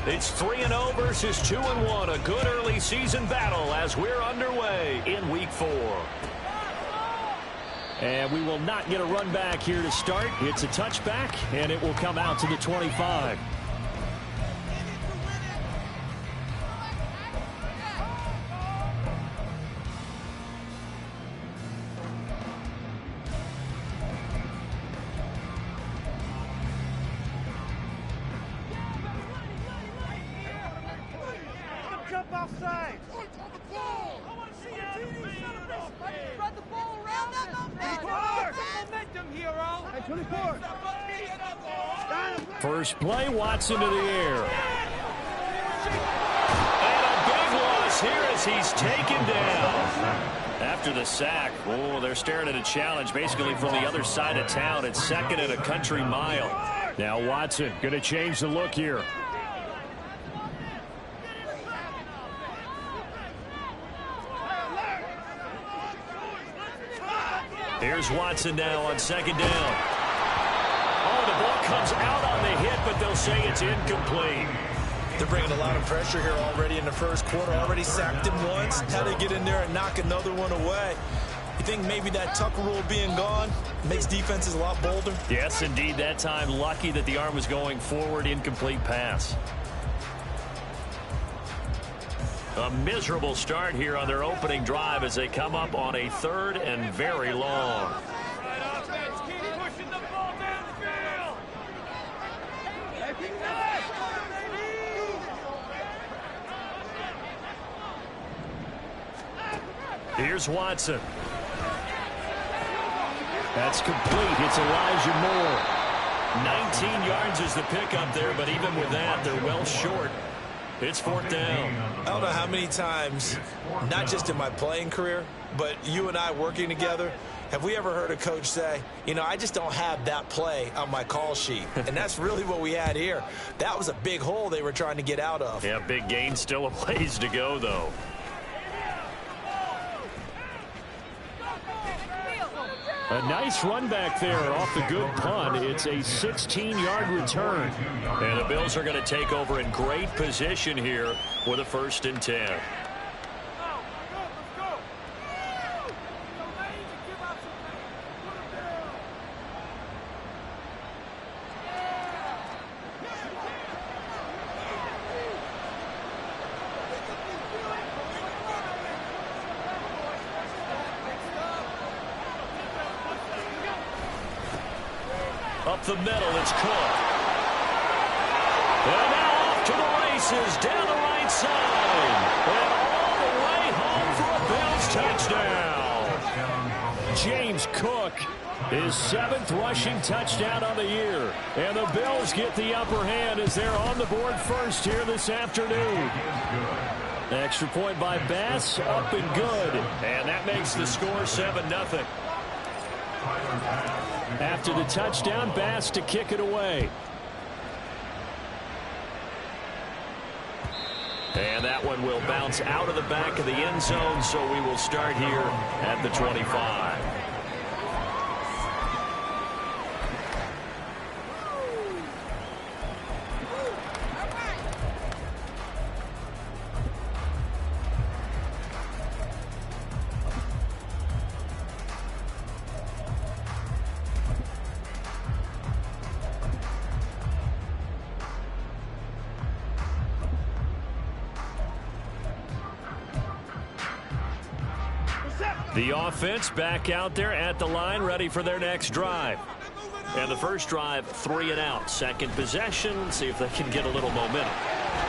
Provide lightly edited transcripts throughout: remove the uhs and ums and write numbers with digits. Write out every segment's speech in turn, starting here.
It's 3-0 versus 2-1. A good early season battle as we're underway in Week 4. And we will not get a run back here to start. It's a touchback, and it will come out to the 25. First play, Watson to the air. And a big loss here as he's taken down. After the sack, oh, they're staring at a challenge basically from the other side of town. It's second and a country mile. Now Watson going to change the look here. Here's Watson now on second down. Oh, the ball comes out on the hit, but they'll say it's incomplete. They're bringing a lot of pressure here already in the first quarter. Already sacked him once. Had to get in there and knock another one away. You think maybe that Tucker rule being gone makes defenses a lot bolder? Yes, indeed. That time, lucky that the arm was going forward. Incomplete pass. A miserable start here on their opening drive as they come up on a 3rd and very long. Here's Watson. That's complete. It's Elijah Moore. 19 yards is the pickup there, but even with that, they're well short. It's 4th down. I don't know how many times, not just in my playing career, but you and I working together, have we ever heard a coach say, you know, I just don't have that play on my call sheet. And that's really what we had here. That was a big hole they were trying to get out of. Yeah, big gain. Still a ways to go, though. A nice run back there off the good punt. It's a 16-yard return. And the Bills are going to take over in great position here with a 1st and 10. Up the middle, it's Cook. And now off to the races, down the right side. And all the way home for a Bills touchdown. James Cook, his 7th rushing touchdown on the year. And the Bills get the upper hand as they're on the board first here this afternoon. Extra point by Bass, up and good. And that makes the score 7-0. After the touchdown, Bass to kick it away. And that one will bounce out of the back of the end zone, so we will start here at the 25. The offense back out there at the line, ready for their next drive. And the first drive, 3 and out. Second possession, see if they can get a little momentum.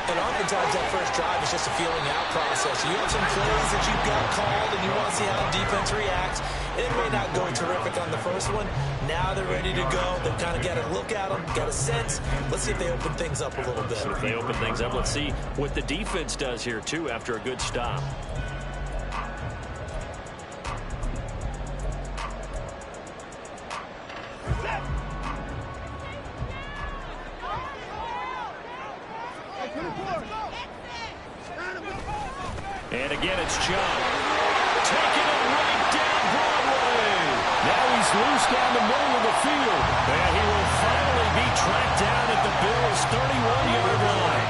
And oftentimes that first drive is just a feeling out process. You have some plays that you've got called and you want to see how the defense reacts. It may not go terrific on the first one. Now they're ready to go. They've kind of got a look at them, got a sense. Let's see if they open things up a little bit. So if they open things up, let's see what the defense does here, too, after a good stop. And again, it's John. Taking it right down Broadway. Now he's loose down the middle of the field. And he will finally be tracked down at the Bills' 31-yard line.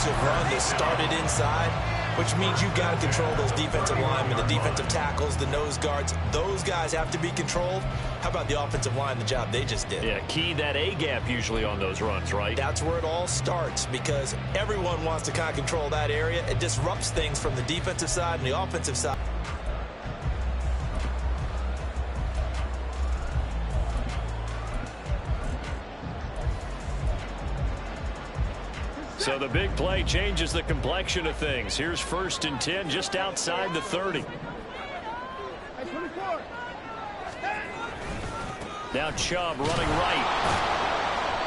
explosive run that started inside, which means you've got to control those defensive linemen, the defensive tackles, the nose guards. Those guys have to be controlled. How about the offensive line, the job they just did? Yeah, key that A-gap usually on those runs, right? That's where it all starts, because everyone wants to kind of control that area. It disrupts things from the defensive side and the offensive side. So the big play changes the complexion of things. Here's 1st and 10 just outside the 30. Now Chubb running right.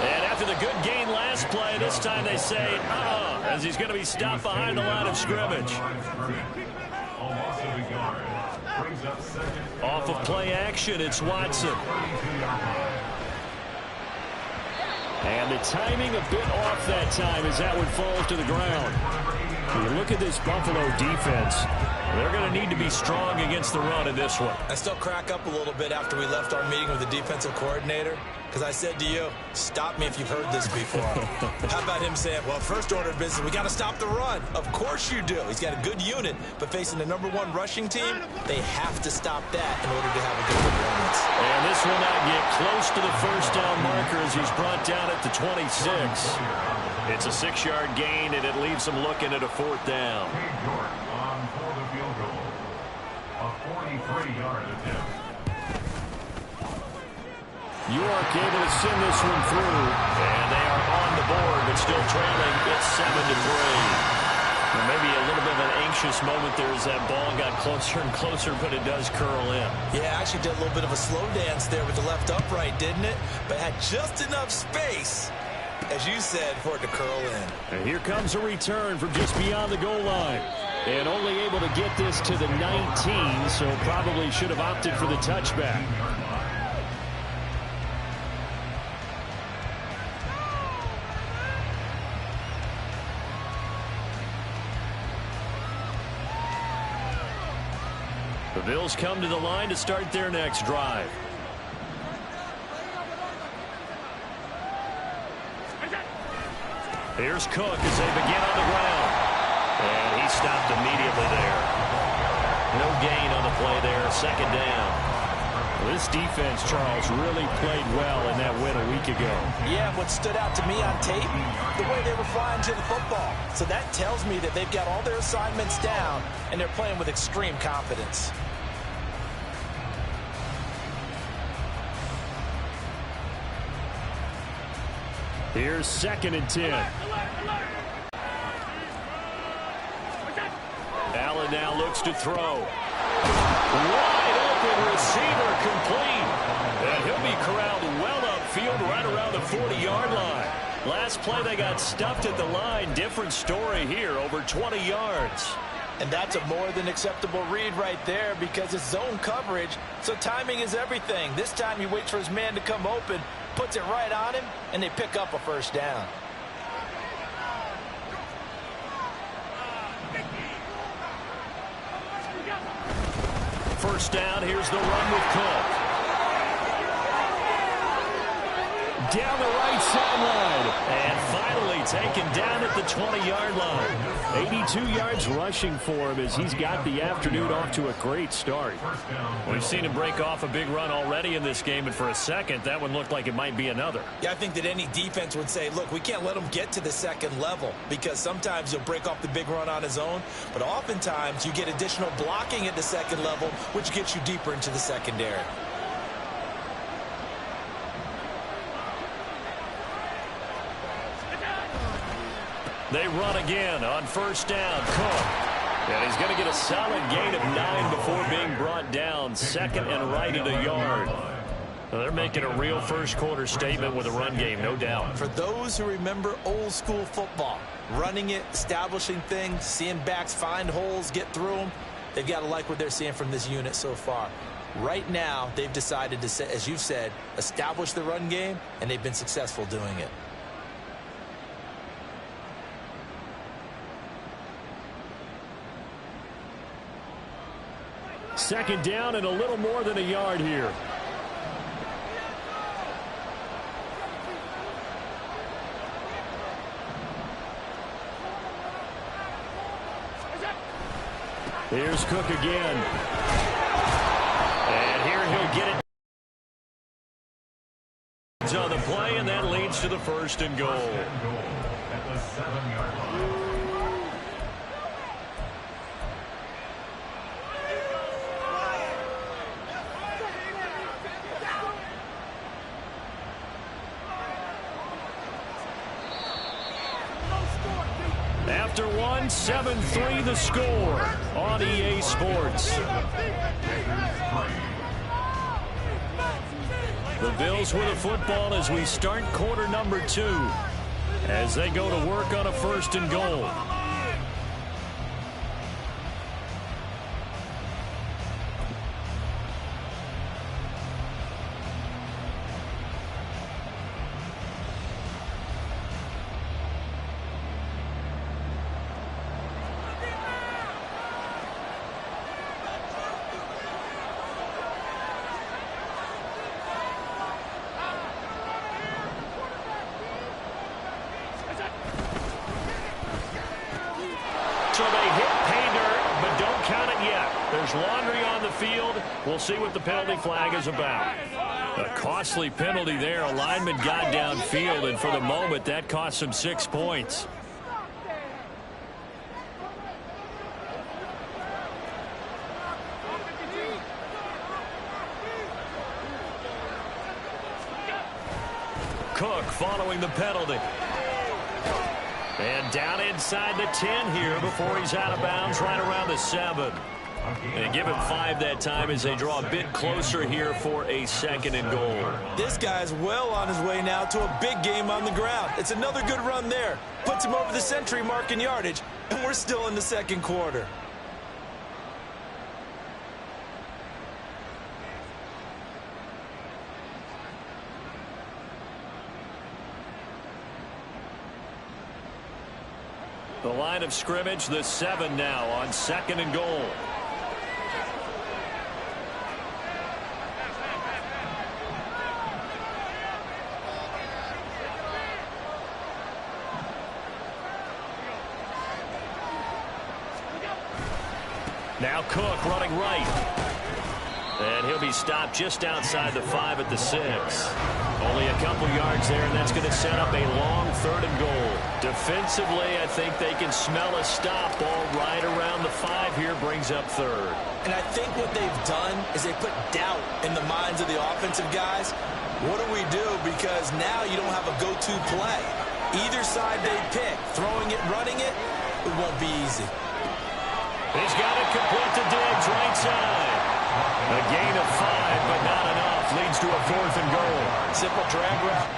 And after the good gain last play, this time they say, as he's going to be stopped behind the line of scrimmage. Off of play action, it's Watson. And the timing a bit off that time as that one falls to the ground. When you look at this Buffalo defense, they're going to need to be strong against the run in this one. I still crack up a little bit after we left our meeting with the defensive coordinator, because I said to you, stop me if you've heard this before. How about him saying, well, first order of business, we got to stop the run. Of course you do. He's got a good unit, but facing the #1 rushing team, they have to stop that in order to have a good performance. And this will not get close to the first down marker as he's brought down at the 26. It's a 6-yard gain, and it leaves them looking at a 4th down. York able to send this one through, and they are on the board, but still trailing. It's 7-3. Well, maybe a little bit of an anxious moment there as that ball got closer and closer, but it does curl in. Yeah, actually did a little bit of a slow dance there with the left upright, didn't it? But had just enough space, as you said, for it to curl in. And here comes a return from just beyond the goal line. And only able to get this to the 19, so probably should have opted for the touchback. The Bills come to the line to start their next drive. Here's Cook as they begin on the ground. And he stopped immediately there. No gain on the play there. 2nd down. This defense, Charles, really played well in that win a week ago. Yeah, what stood out to me on tape, the way they were flying to the football. So that tells me that they've got all their assignments down, and they're playing with extreme confidence. Here's 2nd and 10. Allen now looks to throw. Wide open receiver complete. And he'll be corralled well upfield right around the 40-yard line. Last play they got stuffed at the line. Different story here, over 20 yards. And that's a more than acceptable read right there because it's zone coverage, so timing is everything. This time he waits for his man to come open, puts it right on him, and they pick up a 1st down. First down, here's the run with Cook. Down the right sideline. And finally taken down at the 20-yard line. 82 yards rushing for him as he's got the afternoon off to a great start. We've seen him break off a big run already in this game, and for a second, that one looked like it might be another. Yeah, I think that any defense would say, look, we can't let him get to the 2nd level because sometimes he'll break off the big run on his own, but oftentimes you get additional blocking at the 2nd level, which gets you deeper into the secondary. They run again on 1st down. Cook. And he's going to get a solid gain of 9 before being brought down. 2nd and right at a yard. Well, they're making a real first-quarter statement with a run game, no doubt. For those who remember old-school football, running it, establishing things, seeing backs find holes, get through them, they've got to like what they're seeing from this unit so far. Right now, they've decided to, as you've said, establish the run game, and they've been successful doing it. Second down and a little more than a yard here. Here's Cook again. And here he'll get it on the play, and that leads to the 1st and goal. At the 7-yard line. After one, 7-3 the score on EA Sports. The Bills with a football as we start quarter number 2 as they go to work on a 1st and goal. So they hit pay dirt, but don't count it yet. There's laundry on the field. We'll see what the penalty flag is about. A costly penalty there. A lineman got downfield, and for the moment, that cost him 6 points. Cook following the penalty. And down inside the 10 here before he's out of bounds right around the 7. And give him 5 that time as they draw a bit closer here for a 2nd and goal. This guy's well on his way now to a big game on the ground. It's another good run there. Puts him over the century mark in yardage, and we're still in the 2nd quarter. The line of scrimmage, the 7 now on 2nd and goal. Now Cook running right. And he'll be stopped just outside the 5 at the 6. Only a couple yards there, and that's going to set up a long 3rd and goal. Defensively, I think they can smell a stop. Ball right around the 5 here, brings up 3rd. And I think what they've done is they put doubt in the minds of the offensive guys. What do we do? Because now you don't have a go-to play. Either side they pick, throwing it, running it, it won't be easy. He's got it complete to Diggs, right side. A gain of 5, but not enough. Leads to a 4th and goal. Simple drag route.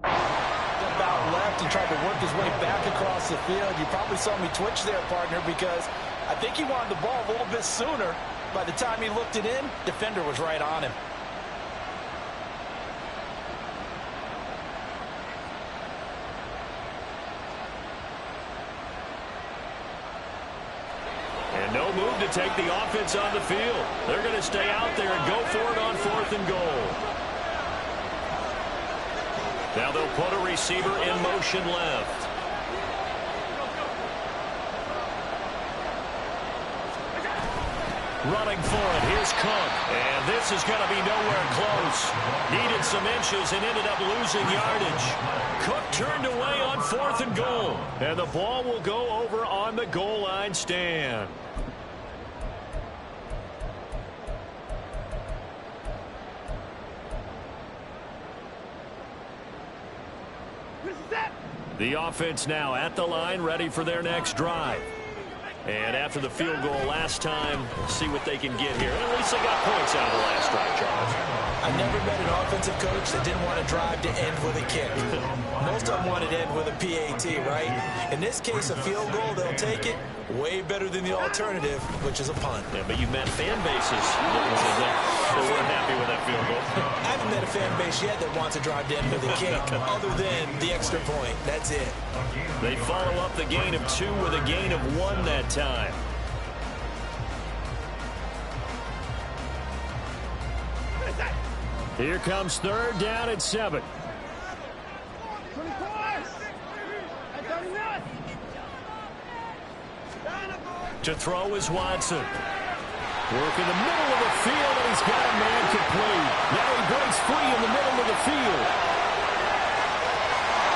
Step out left and tried to work his way back across the field. You probably saw me twitch there, partner, because I think he wanted the ball a little bit sooner. By the time he looked it in, defender was right on him. And no move to take the offense on the field. They're going to stay out there and go for it on 4th and goal. Now they'll put a receiver in motion left. Running for it, here's Cook. And this is going to be nowhere close. Needed some inches and ended up losing yardage. Cook turned away on 4th and goal. And the ball will go over on the goal line stand. The offense now at the line, ready for their next drive. And after the field goal last time, see what they can get here. At least they got points out of the last drive, Charles. I've never met an offensive coach that didn't want to drive to end with a kick. Most of them wanted to end with a PAT, right? In this case, a field goal, they'll take it. Way better than the alternative, which is a punt. Yeah, but you've met fan bases that weren't happy with that field goal. I haven't met a fan base yet that wants to drive to end with a kick, other than the extra point. That's it. They follow up the gain of 2 with a gain of 1 that time. Here comes 3rd down and 7. To throw is Watson. Work in the middle of the field, and he's got a man complete. Now he breaks free in the middle of the field.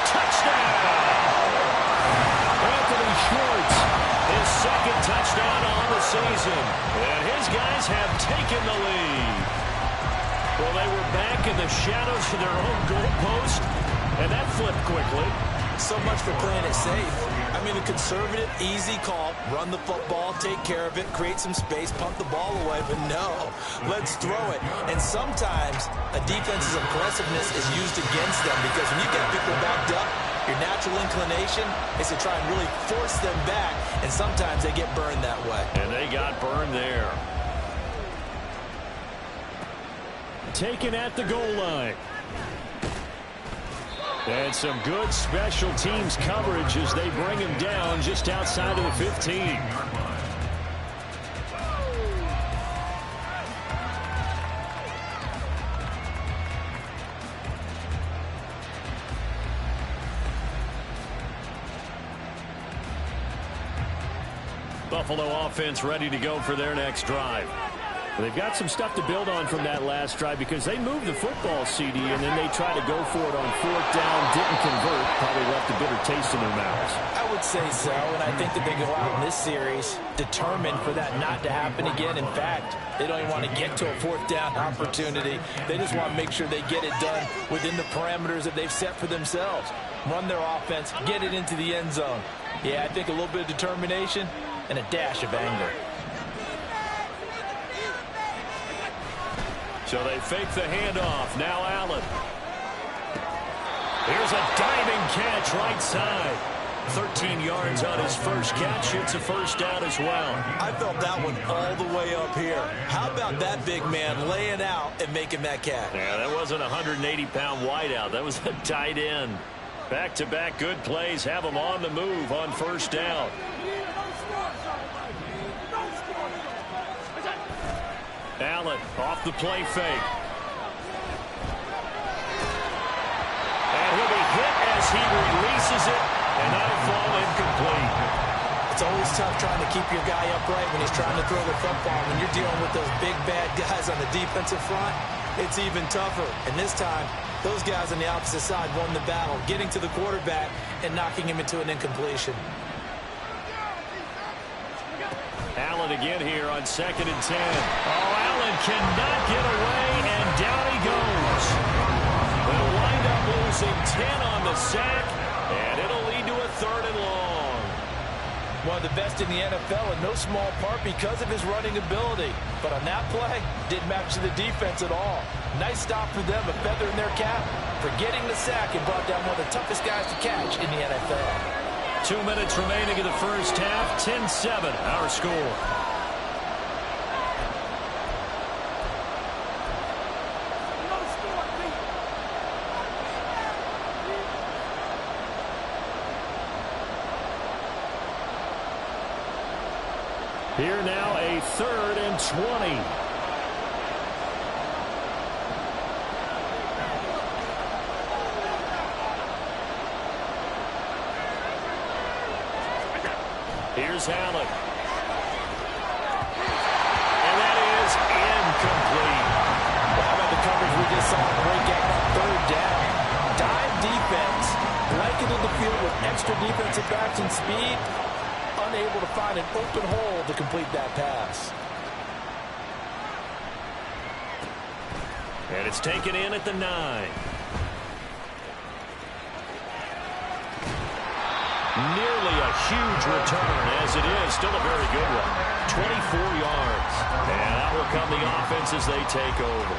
Touchdown! Anthony Schwartz, his second touchdown on the season. And his guys have taken the lead. Well, they were back in the shadows of their own goalpost, and that flipped quickly. So much for playing it safe. I mean, a conservative, easy call. Run the football, take care of it, create some space, pump the ball away. But no, let's throw it. And sometimes a defense's aggressiveness is used against them because when you get people backed up, your natural inclination is to try and really force them back, and sometimes they get burned that way. And they got burned there. Taken at the goal line. And some good special teams coverage as they bring him down just outside of the 15. Buffalo offense ready to go for their next drive. They've got some stuff to build on from that last drive because they moved the football, CD, and then they tried to go for it on fourth down, didn't convert, probably left a bitter taste in their mouths. I would say so, and I think that they go out in this series determined for that not to happen again. In fact, they don't even want to get to a fourth down opportunity. They just want to make sure they get it done within the parameters that they've set for themselves. Run their offense, get it into the end zone. Yeah, I think a little bit of determination and a dash of anger. So they fake the handoff. Now Allen. Here's a diving catch right side. 13 yards on his first catch. It's a first down as well. I felt that one all the way up here. How about that big man laying out and making that catch? Yeah, that wasn't a 180-pound wideout. That was a tight end. Back-to-back good plays have him on the move on first down. Allen off the play fake. And he'll be hit as he releases it, and that'll fall incomplete. It's always tough trying to keep your guy upright when he's trying to throw the football. When you're dealing with those big, bad guys on the defensive front, it's even tougher. And this time, those guys on the opposite side won the battle, getting to the quarterback and knocking him into an incompletion. Allen again here on 2nd and 10. Oh, Allen cannot get away, and down he goes. They'll wind up losing 10 on the sack, and it'll lead to a 3rd and long. One of the best in the NFL in no small part because of his running ability. But on that play, didn't match the defense at all. Nice stop for them, a feather in their cap for getting the sack and brought down one of the toughest guys to catch in the NFL. 2 minutes remaining in the first half. 10-7, our score. Here now a 3rd and 20. Here's Allen. And that is incomplete. Well, how about the coverage we just saw break out on 3rd down? Dime defense, blanketed the field with extra defensive backs and speed, unable to find an open hole to complete that pass. And it's taken in at the 9. Nearly a huge return, as it is. Still a very good one. 24 yards. And out will come the offense as they take over.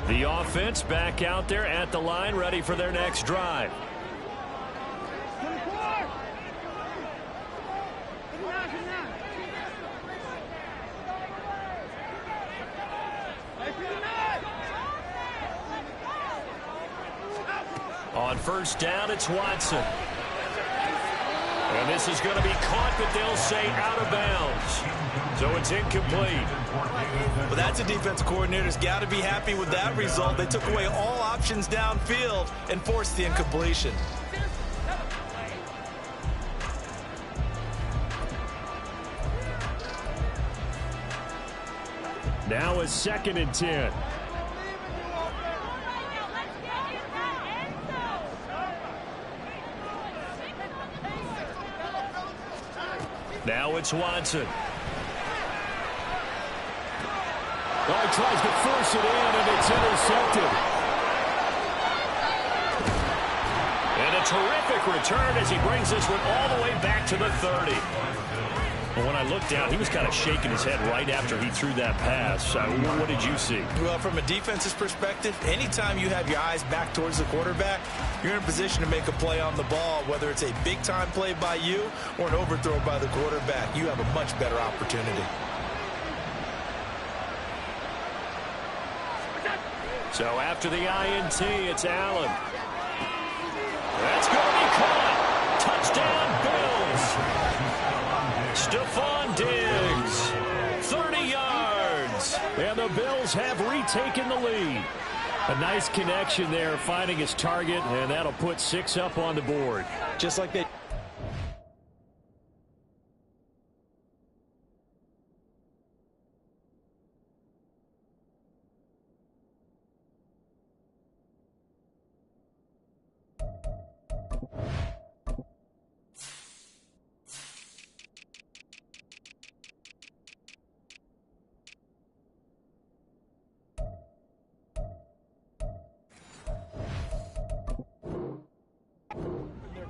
The offense back out there at the line, ready for their next drive. On first down, it's Watson. And this is going to be caught, but they'll say out of bounds. So it's incomplete. Well, that's a defensive coordinator's got to be happy with that result. They took away all options downfield and forced the incompletion. Now a 2nd and 10. Now it's Watson. Oh, he tries to force it in, and it's intercepted. And a terrific return as he brings this one all the way back to the 30. Well, when I looked down, he was kind of shaking his head right after he threw that pass. What did you see? Well, from a defense's perspective, anytime you have your eyes back towards the quarterback, you're in a position to make a play on the ball, whether it's a big-time play by you or an overthrow by the quarterback. You have a much better opportunity. So after the INT, it's Allen. That's going to be caught. Touchdown, Bills. Stephon Diggs, 30 yards. And the Bills have retaken the lead. A nice connection there, finding his target, and that'll put 6 up on the board. Just like they...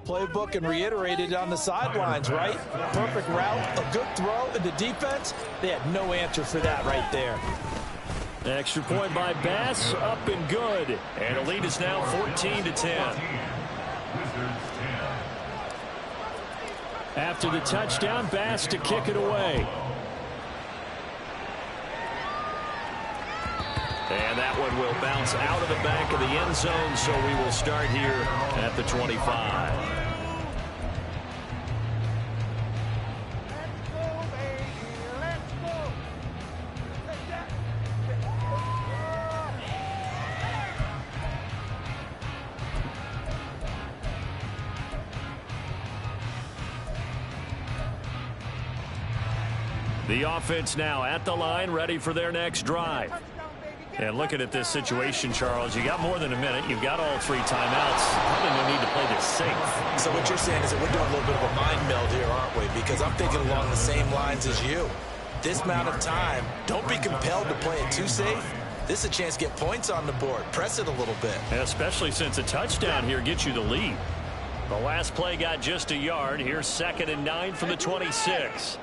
playbook and reiterated on the sidelines, right? Perfect route, a good throw, and the defense, they had no answer for that right there. Extra point by Bass, up and good. And the lead is now 14-10. After the touchdown, Bass to kick it away. And that one will bounce out of the back of the end zone, so we will start here at the 25. The offense now at the line, ready for their next drive. And looking at this situation, Charles, you got more than a minute. You've got all 3 timeouts. Probably no need to play this safe. So what you're saying is that we're doing a little bit of a mind meld here, aren't we? Because I'm thinking along the same lines as you. This amount of time, don't be compelled to play it too safe. This is a chance to get points on the board. Press it a little bit. And especially since a touchdown here gets you the lead. The last play got just a yard. Here's 2nd and 9 from the 26.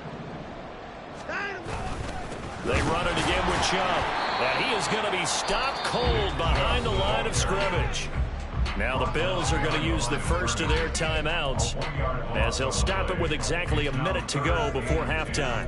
They run it again with Chubb. And he is going to be stopped cold behind the line of scrimmage. Now the Bills are going to use the first of their timeouts as they'll stop it with exactly a minute to go before halftime.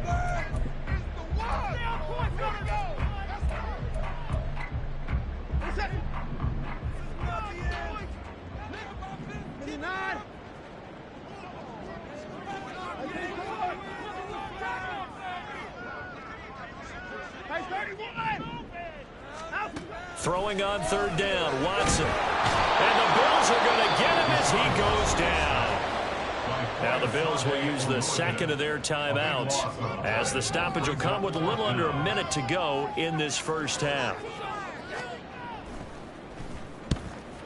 Throwing on 3rd down, Watson. And the Bills are going to get him as he goes down. Now the Bills will use the 2nd of their timeouts as the stoppage will come with a little under a minute to go in this first half.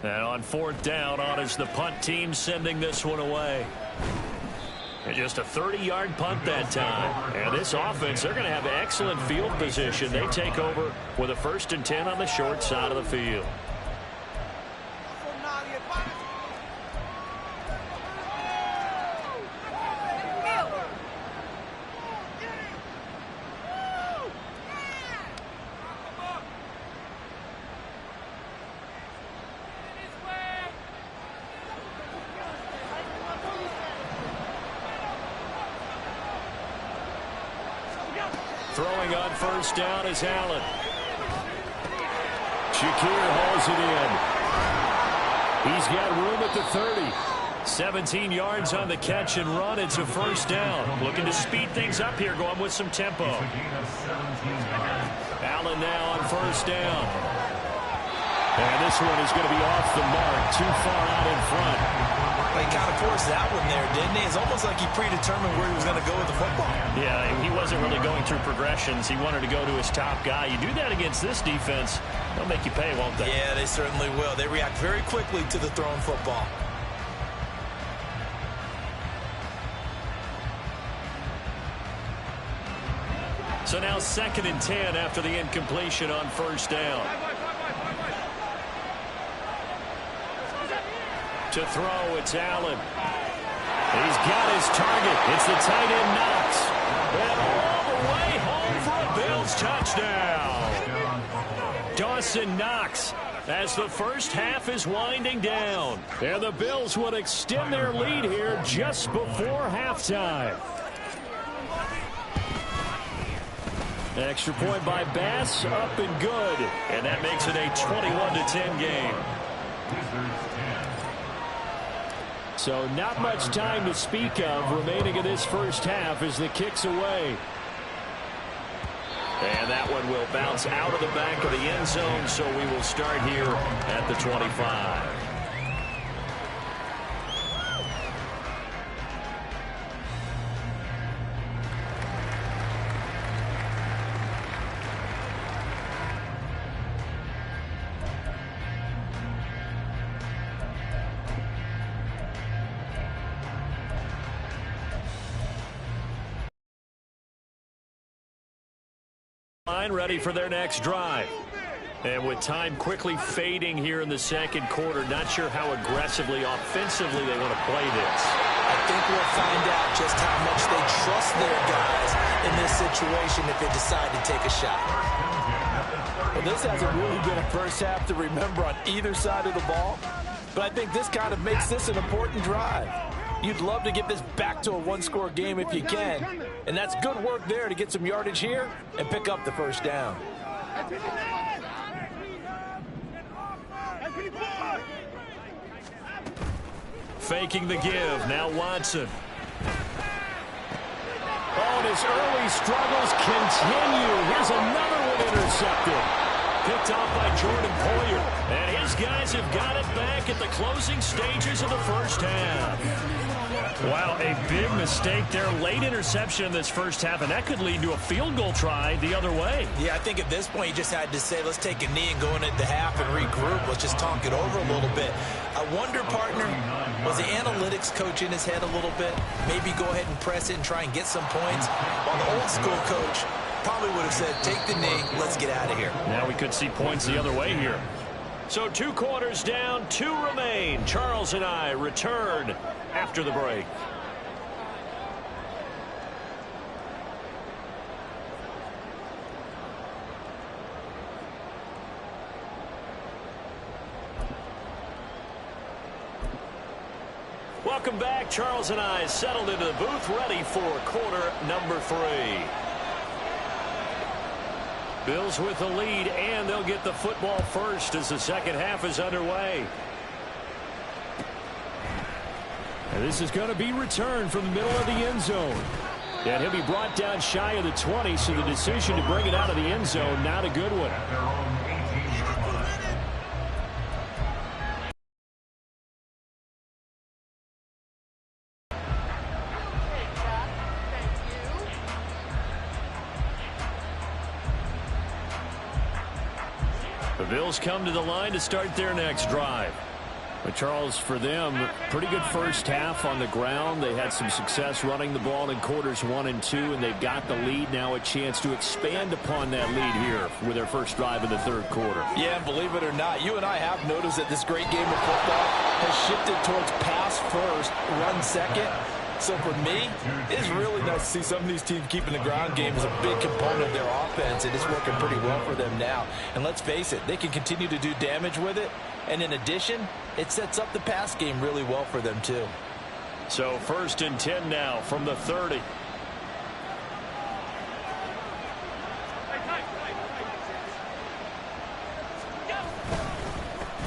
And on 4th down, on is the punt team sending this one away. And just a 30-yard punt that time. And this offense, they're going to have excellent field position. They take over with a 1st and 10 on the short side of the field. Throwing on 1st down is Allen. Shakir hauls it in. He's got room at the 30. 17 yards on the catch and run. It's a 1st down. Looking to speed things up here, going with some tempo. Allen now on 1st down. And this one is going to be off the mark, too far out in front. He kind of forced that one there, didn't he? It's almost like he predetermined where he was going to go with the football. Yeah, he wasn't really going through progressions. He wanted to go to his top guy. You do that against this defense, they'll make you pay, won't they? Yeah, they certainly will. They react very quickly to the thrown football. So now 2nd and 10 after the incompletion on first down. To throw, it's Allen. He's got his target. It's the tight end Knox. And all the way home for a Bills touchdown. Dawson Knox as the first half is winding down. And the Bills would extend their lead here just before halftime. Extra point by Bass, up and good. And that makes it a 21-10 game. So not much time to speak of remaining in this first half as the kick's away. And that one will bounce out of the back of the end zone, so we will start here at the 25. Ready for their next drive. And with time quickly fading here in the second quarter, not sure how aggressively, offensively they want to play this. I think we'll find out just how much they trust their guys in this situation if they decide to take a shot. Well, this hasn't really been a first half to remember on either side of the ball, but I think this kind of makes this an important drive. You'd love to get this back to a one-score game if you can, and that's good work there to get some yardage here and pick up the first down. Faking the give, now Watson. Oh, and his early struggles continue. Here's another one intercepted. Picked off by Jordan Poyer. And his guys have got it back at the closing stages of the first half. Wow, a big mistake there. Late interception in this first half, and that could lead to a field goal try the other way. Yeah, I think at this point you just had to say, let's take a knee and go into the half and regroup. Let's just talk it over a little bit. I wonder, partner, was the analytics coach in his head a little bit? Maybe go ahead and press it and try and get some points? While the old school coach probably would have said, take the knee, let's get out of here. Now we could see points the other way here. So 2 quarters down, 2 remain. Charles and I return after the break. Welcome back. Charles and I settled into the booth, ready for quarter number 3. Bills with the lead, and they'll get the football first as the second half is underway. And this is going to be returned from the middle of the end zone. And he'll be brought down shy of the 20, so the decision to bring it out of the end zone, not a good one. The Bills come to the line to start their next drive. But Charles, for them, pretty good first half on the ground. They had some success running the ball in quarters 1 and 2, and they've got the lead now, a chance to expand upon that lead here with their first drive in the third quarter. Yeah, believe it or not, you and I have noticed that this great game of football has shifted towards pass first, run second. So for me, it's really nice to see some of these teams keeping the ground game as a big component of their offense, and it's working pretty well for them now. And let's face it, they can continue to do damage with it. And in addition, it sets up the pass game really well for them too. So 1st and 10 now from the 30.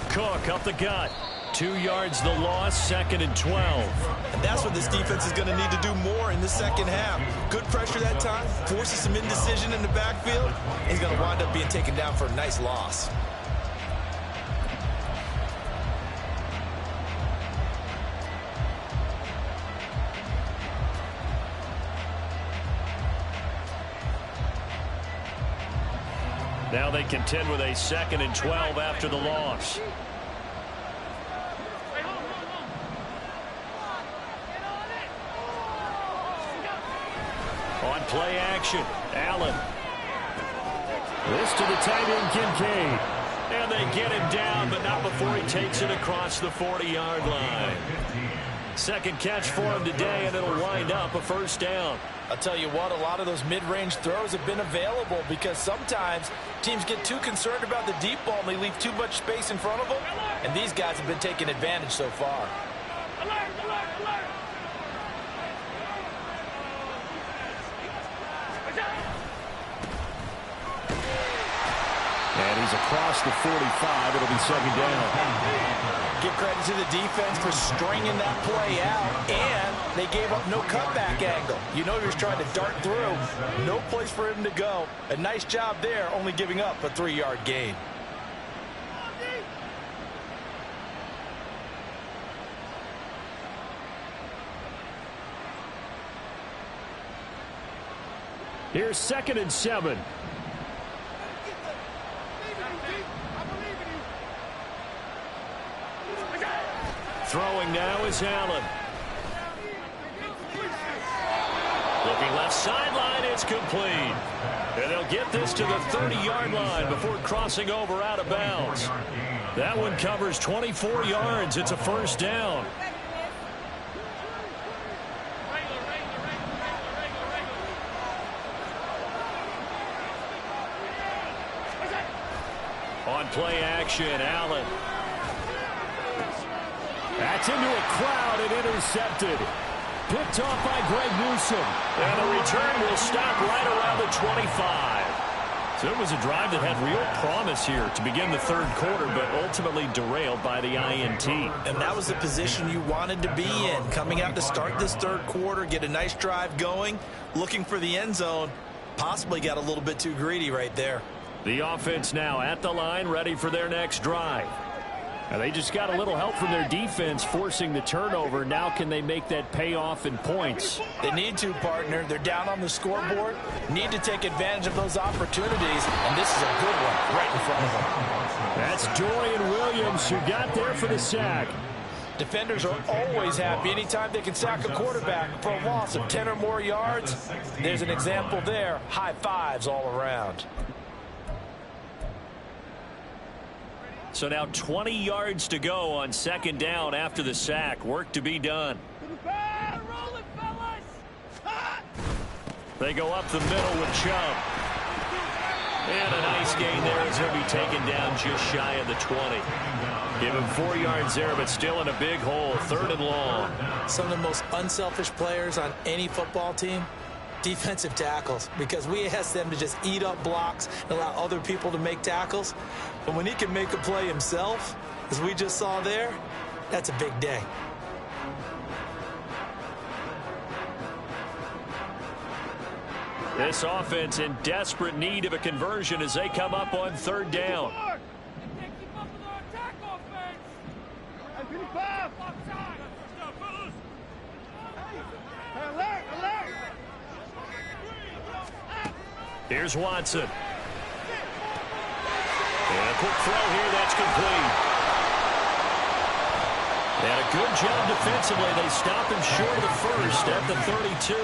Cook up the gut. 2 yards the loss, 2nd and 12. And that's what this defense is going to need to do more in the second half. Good pressure that time, forces some indecision in the backfield. He's going to wind up being taken down for a nice loss. Now they contend with a 2nd and 12 after the loss. On play action, Allen. This to the tight end, Kincaid. And they get him down, but not before he takes it across the 40-yard line. Second catch for him today, and it'll wind up a 1st down. I'll tell you what, a lot of those mid-range throws have been available because sometimes teams get too concerned about the deep ball and they leave too much space in front of them, and these guys have been taking advantage so far. And he's across the 45. It'll be 2nd down. Give credit to the defense for stringing that play out, and they gave up no cutback angle. You know he was trying to dart through. No place for him to go. A nice job there, only giving up a 3-yard gain. Here's 2nd and 7. Throwing now is Allen. Looking left sideline, it's complete. And they'll get this to the 30-yard line before crossing over out of bounds. That one covers 24 yards. It's a 1st down. On play action, Allen. That's into a crowd and intercepted. Picked off by Greg Newsome. And the return will stop right around the 25. So it was a drive that had real promise here to begin the 3rd quarter, but ultimately derailed by the INT. And that was the position you wanted to be in. Coming out to start this 3rd quarter, get a nice drive going, looking for the end zone. Possibly got a little bit too greedy right there. The offense now at the line, ready for their next drive. And they just got a little help from their defense forcing the turnover. Now can they make that pay off in points? They need to, partner. They're down on the scoreboard. Need to take advantage of those opportunities. And this is a good one right in front of them. That's Dorian Williams who got there for the sack. Defenders are always happy anytime they can sack a quarterback for a loss of 10 or more yards. There's an example there. High fives all around. So now 20 yards to go on 2nd down after the sack. Work to be done. They go up the middle with Chubb. And a nice gain there as he'll be taken down just shy of the 20. Give him 4 yards there, but still in a big hole. 3rd and long. Some of the most unselfish players on any football team, defensive tackles, because we ask them to just eat up blocks and allow other people to make tackles. But when he can make a play himself, as we just saw there, that's a big day. This offense in desperate need of a conversion as they come up on 3rd down. Here's Watson. And a quick throw here, that's complete. And a good job defensively. They stop him short of the 1st at the 32.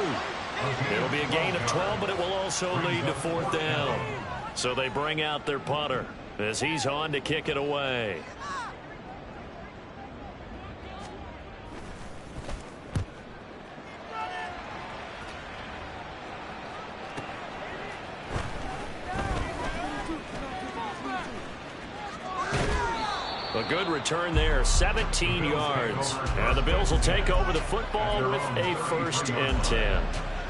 It'll be a gain of 12, but it will also lead to 4th down. So they bring out their punter as he's on to kick it away. A good return there, 17 yards. And the Bills will take over the football with a 1st and 10.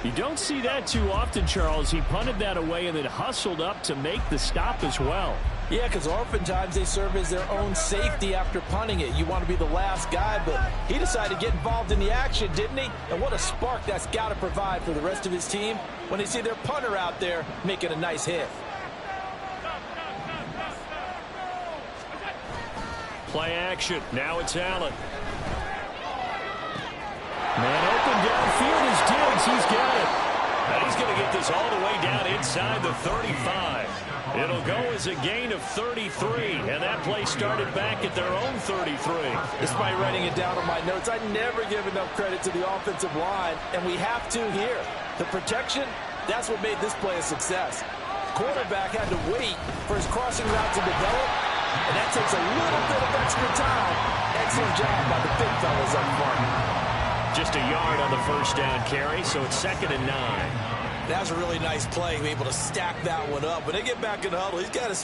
You don't see that too often, Charles. He punted that away and then hustled up to make the stop as well. Yeah, because oftentimes they serve as their own safety after punting it. You want to be the last guy, but he decided to get involved in the action, didn't he? And what a spark that's got to provide for the rest of his team when they see their punter out there making a nice hit. Play action. Now it's Allen. Man open downfield is Diggs. He's got it. And he's going to get this all the way down inside the 35. It'll go as a gain of 33, and that play started back at their own 33. Despite writing it down on my notes, I never give enough credit to the offensive line, and we have to here. The protection, that's what made this play a success. Quarterback had to wait for his crossing route to develop, and that takes a little bit of extra time. Excellent job by the big fellas up front. Just a yard on the first down carry, so it's 2nd and 9. That was a really nice play, able to stack that one up. When they get back in the huddle, he's got to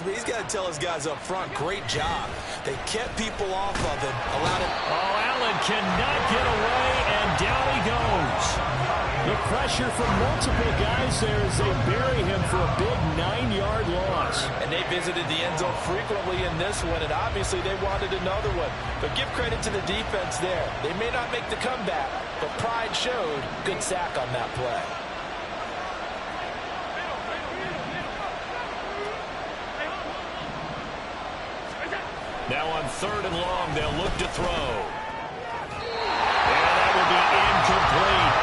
tell his guys up front, great job. They kept people off of him, allowed him. Oh, Allen cannot get away, and down he goes. The pressure from multiple guys there as they bury him for a big 9-yard loss. And they visited the end zone frequently in this one, and obviously they wanted another one. But give credit to the defense there. They may not make the comeback, but pride showed. Good sack on that play. Now on 3rd and long, they'll look to throw. And that will be incomplete.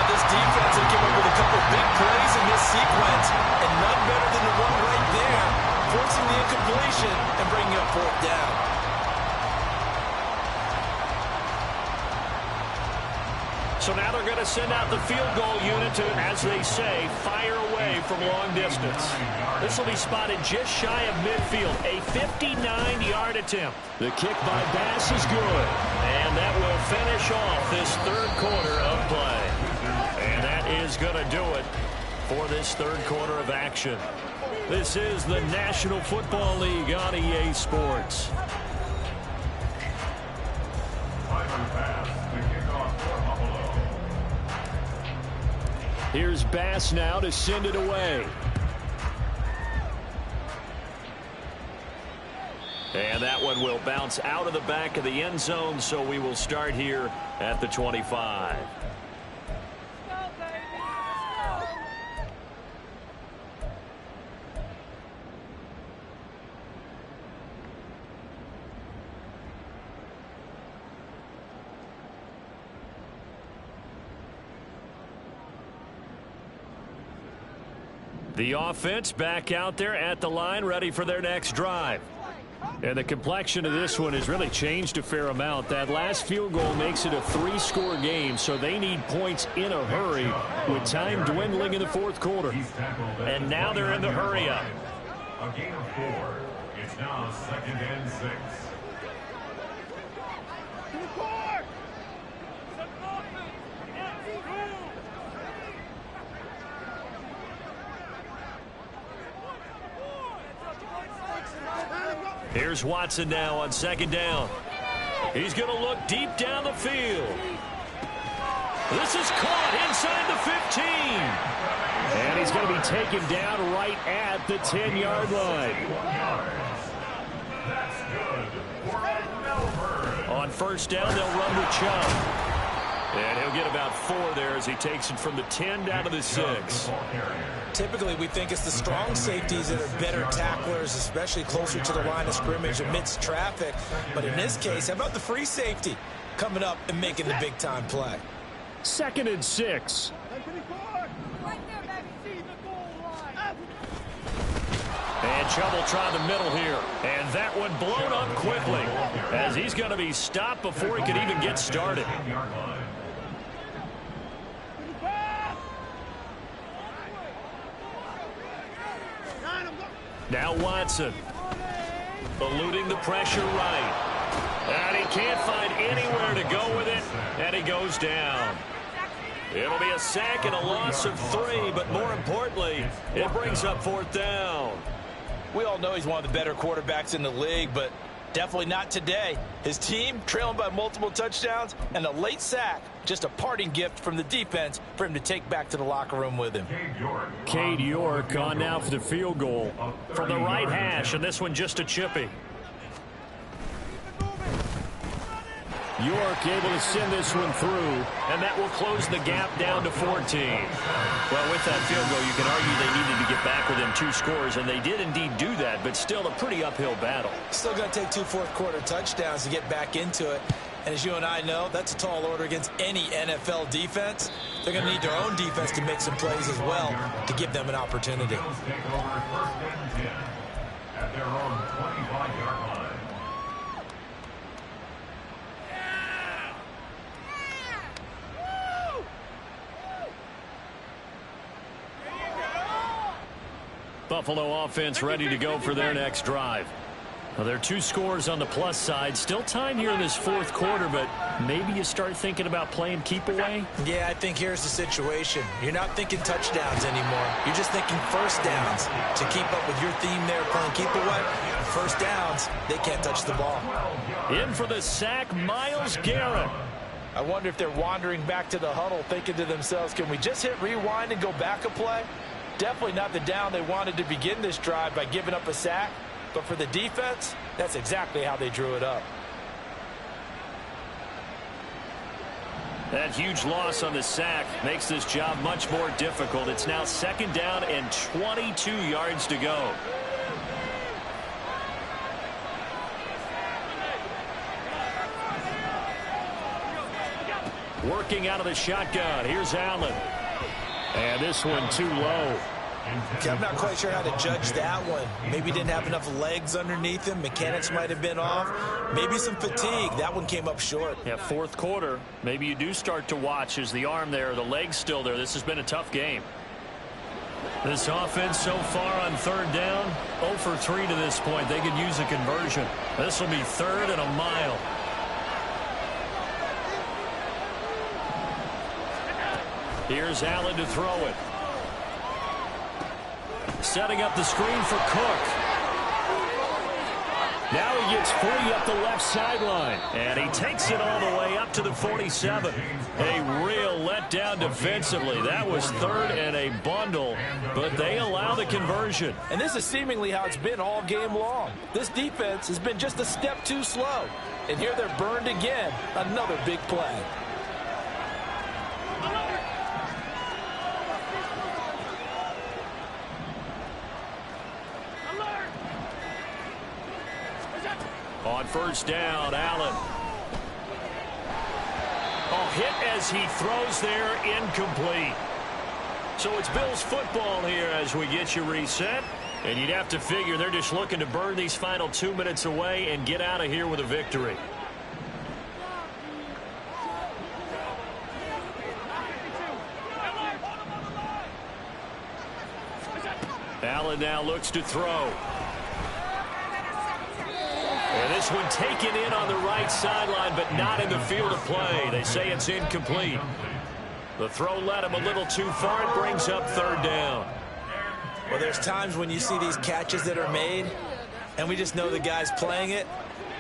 This defense will come up with a couple big plays in this sequence, and none better than the one right there, forcing the incompletion and bringing up 4th down. So now they're going to send out the field goal unit to, as they say, fire away from long distance. This will be spotted just shy of midfield, a 59-yard attempt. The kick by Bass is good, and that will finish off this 3rd quarter of play. And that is going to do it for this 3rd quarter of action. This is the National Football League on EA Sports. Here's Bass now to send it away. And that one will bounce out of the back of the end zone, so we will start here at the 25. The offense back out there at the line, ready for their next drive. And the complexion of this one has really changed a fair amount. That last field goal makes it a 3-score game, so they need points in a hurry with time dwindling in the 4th quarter. And now they're in the hurry-up. A gain of 4. It's now 2nd and 6. Here's Watson now on 2nd down. He's going to look deep down the field. This is caught inside the 15. And he's going to be taken down right at the 10-yard line. On 1st down, they'll run with Chubb. And he'll get about 4 there as he takes it from the 10 down to the 6. Typically, we think it's the strong safeties that are better tacklers, especially closer to the line of scrimmage amidst traffic. But in this case, how about the free safety coming up and making the big-time play? 2nd and 6. And Chubb will try the middle here. And that one blown up quickly as he's going to be stopped before he could even get started. Now Watson, eluding the pressure right. And he can't find anywhere to go with it, and he goes down. It'll be a sack and a loss of 3, but more importantly, it brings up 4th down. We all know he's one of the better quarterbacks in the league, but definitely not today. His team trailing by multiple touchdowns, and a late sack, just a parting gift from the defense for him to take back to the locker room with him. Cade York on now for the field goal from the right hash, and this one just a chippy. York able to send this one through, and that will close the gap down to 14. Well, with that field goal, you can argue they needed to get back within 2 scores, and they did indeed do that, but still a pretty uphill battle. Still going to take 2 fourth-quarter touchdowns to get back into it. And as you and I know, that's a tall order against any NFL defense. They're going to need their own defense to make some plays as well to give them an opportunity. Bills take over first and 10 at their own 25-yard line. Buffalo offense ready to go for their next drive. Well, there are 2 scores on the plus side. Still time here in this fourth quarter, but maybe you start thinking about playing keep away? Yeah, I think here's the situation. You're not thinking touchdowns anymore. You're just thinking first downs. To keep up with your theme there, playing keep away, first downs, they can't touch the ball. In for the sack, Myles Garrett. I wonder if they're wandering back to the huddle thinking to themselves, can we just hit rewind and go back a play? Definitely not the down they wanted to begin this drive by giving up a sack. But for the defense, that's exactly how they drew it up. That huge loss on the sack makes this job much more difficult. It's now 2nd down and 22 yards to go. Working out of the shotgun. Here's Allen. And this one too low. Okay, I'm not quite sure how to judge that one. Maybe didn't have enough legs underneath him. Mechanics might have been off. Maybe some fatigue. That one came up short. Yeah, fourth quarter. Maybe you do start to watch as the arm there, the leg's still there. This has been a tough game. This offense so far on 3rd down, 0 for 3 to this point. They could use a conversion. This will be 3rd and a mile. Here's Allen to throw it. Setting up the screen for Cook. Now he gets free up the left sideline. And he takes it all the way up to the 47. A real letdown defensively. That was 3rd and a bundle, but they allow the conversion. And this is seemingly how it's been all game long. This defense has been just a step too slow. And here they're burned again. Another big play. On 1st down, Allen. Hit as he throws there, incomplete. So it's Bills football here as we get you reset. And you'd have to figure they're just looking to burn these final 2 minutes away and get out of here with a victory. Allen now looks to throw. And this one taken in on the right sideline, but not in the field of play. They say it's incomplete. The throw led him a little too far. It brings up 3rd down. Well, there's times when you see these catches that are made, and we just know the guys playing it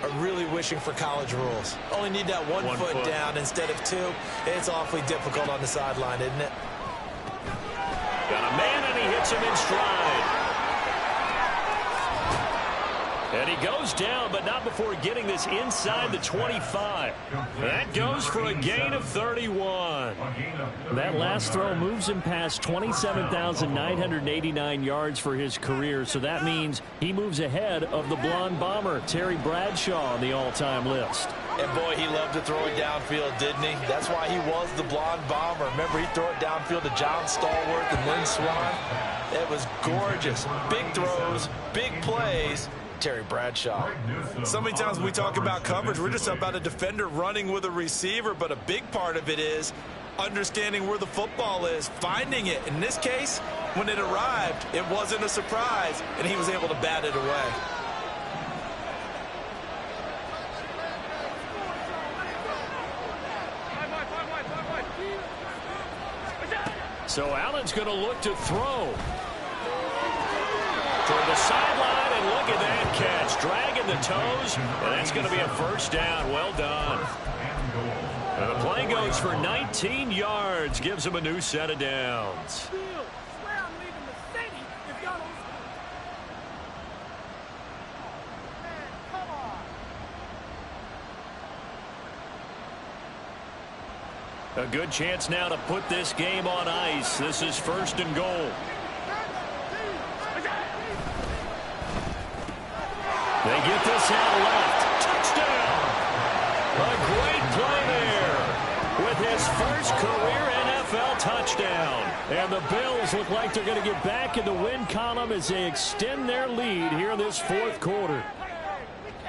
are really wishing for college rules. Only need that one foot down instead of 2. It's awfully difficult on the sideline, isn't it? Got a man, and he hits him in stride. And he goes down, but not before getting this inside the 25. That goes for a gain of 31. That last throw moves him past 27,989 yards for his career, so that means he moves ahead of the blonde bomber, Terry Bradshaw, on the all-time list. And boy, he loved to throw it downfield, didn't he? That's why he was the blonde bomber. Remember, he'd throw it downfield to John Stallworth and Lynn Swann. It was gorgeous. Big throws, big plays. Terry Bradshaw. So many times when we talk about coverage, we're just about a defender running with a receiver, but a big part of it is understanding where the football is, finding it. In this case, when it arrived, it wasn't a surprise, and he was able to bat it away. So Allen's going to look to throw. Toward the sideline, and look at that catch. Dragging the toes, and that's going to be a 1st down. Well done. And the play goes for 19 yards. Gives him a new set of downs. A good chance now to put this game on ice. This is 1st and goal. They get this out left. Touchdown. A great touchdown. And the Bills look like they're going to get back in the win column as they extend their lead here in this fourth quarter.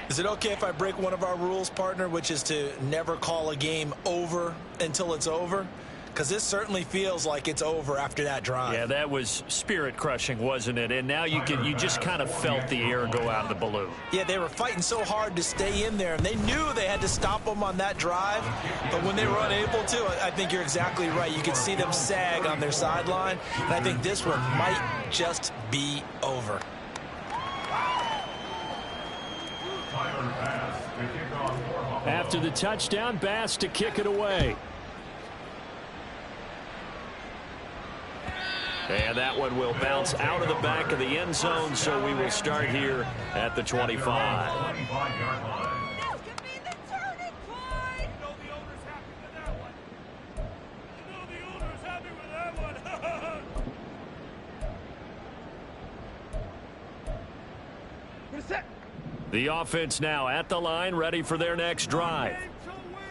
Is it okay if I break one of our rules, partner, which is to never call a game over until it's over? Because this certainly feels like it's over after that drive. Yeah, that was spirit-crushing, wasn't it? And now you just kind of felt the air go out of the balloon. Yeah, they were fighting so hard to stay in there, and they knew they had to stop them on that drive. But when they were unable to, I think you're exactly right. You could see them sag on their sideline, and I think this one might just be over. After the touchdown, Bass to kick it away. And that one will bounce out of the back of the end zone, so we will start here at the 25. The offense now at the line, ready for their next drive.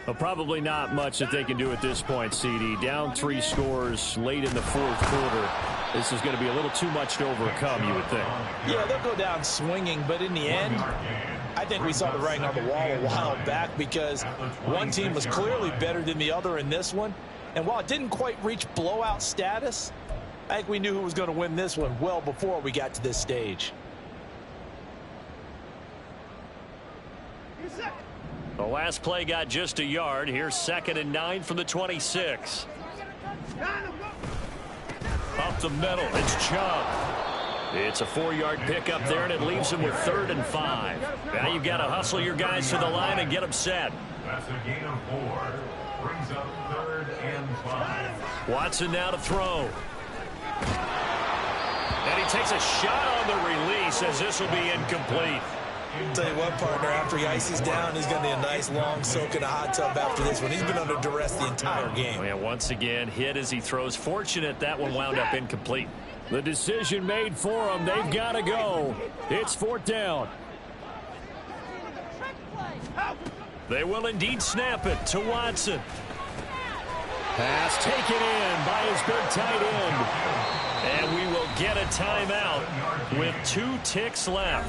Well, probably not much that they can do at this point, CD. Down 3 scores late in the fourth quarter. This is going to be a little too much to overcome, you would think. Yeah, they'll go down swinging, but in the end, I think we saw the writing on the wall a while back because one team was clearly better than the other in this one. And while it didn't quite reach blowout status, I think we knew who was going to win this one well before we got to this stage. The last play got just a yard. Here's 2nd and 9 from the 26. Up the middle, it's Chubb. It's a 4-yard pickup there, and it leaves him with 3rd and 5. Now you've got to hustle your guys to the line and get them set. That's a gain of 4. Brings up 3rd and 5. Watson now to throw. And he takes a shot on the release as this will be incomplete. Tell you what, partner, after he ices down, he's going to need a nice long soak in a hot tub after this one. He's been under duress the entire game. And once again, hit as he throws. Fortunate that one wound up incomplete. The decision made for them. They've got to go. It's 4th down. They will indeed snap it to Watson. Pass taken in by his big tight end. And we will get a timeout with 2 ticks left.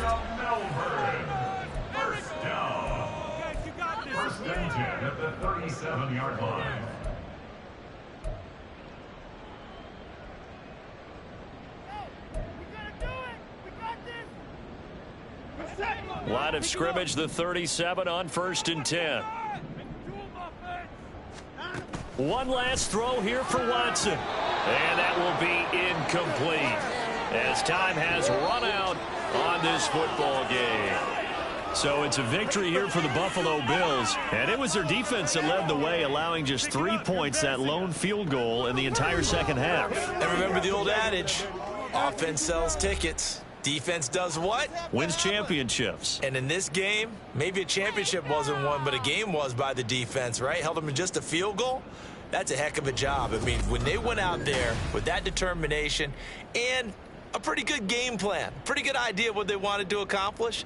First down. First and 10 at the 37-yard line. Line of scrimmage, the 37 on 1st and 10. One last throw here for Watson. And that will be incomplete as time has run out on this football game. So it's a victory here for the Buffalo Bills. And it was their defense that led the way, allowing just 3 points, that lone field goal in the entire second half. And remember the old adage, offense sells tickets. Defense does what? Wins championships. And in this game, maybe a championship wasn't won, but a game was by the defense, right? Held them to just a field goal. That's a heck of a job. I mean, when they went out there with that determination and a pretty good game plan, pretty good idea of what they wanted to accomplish,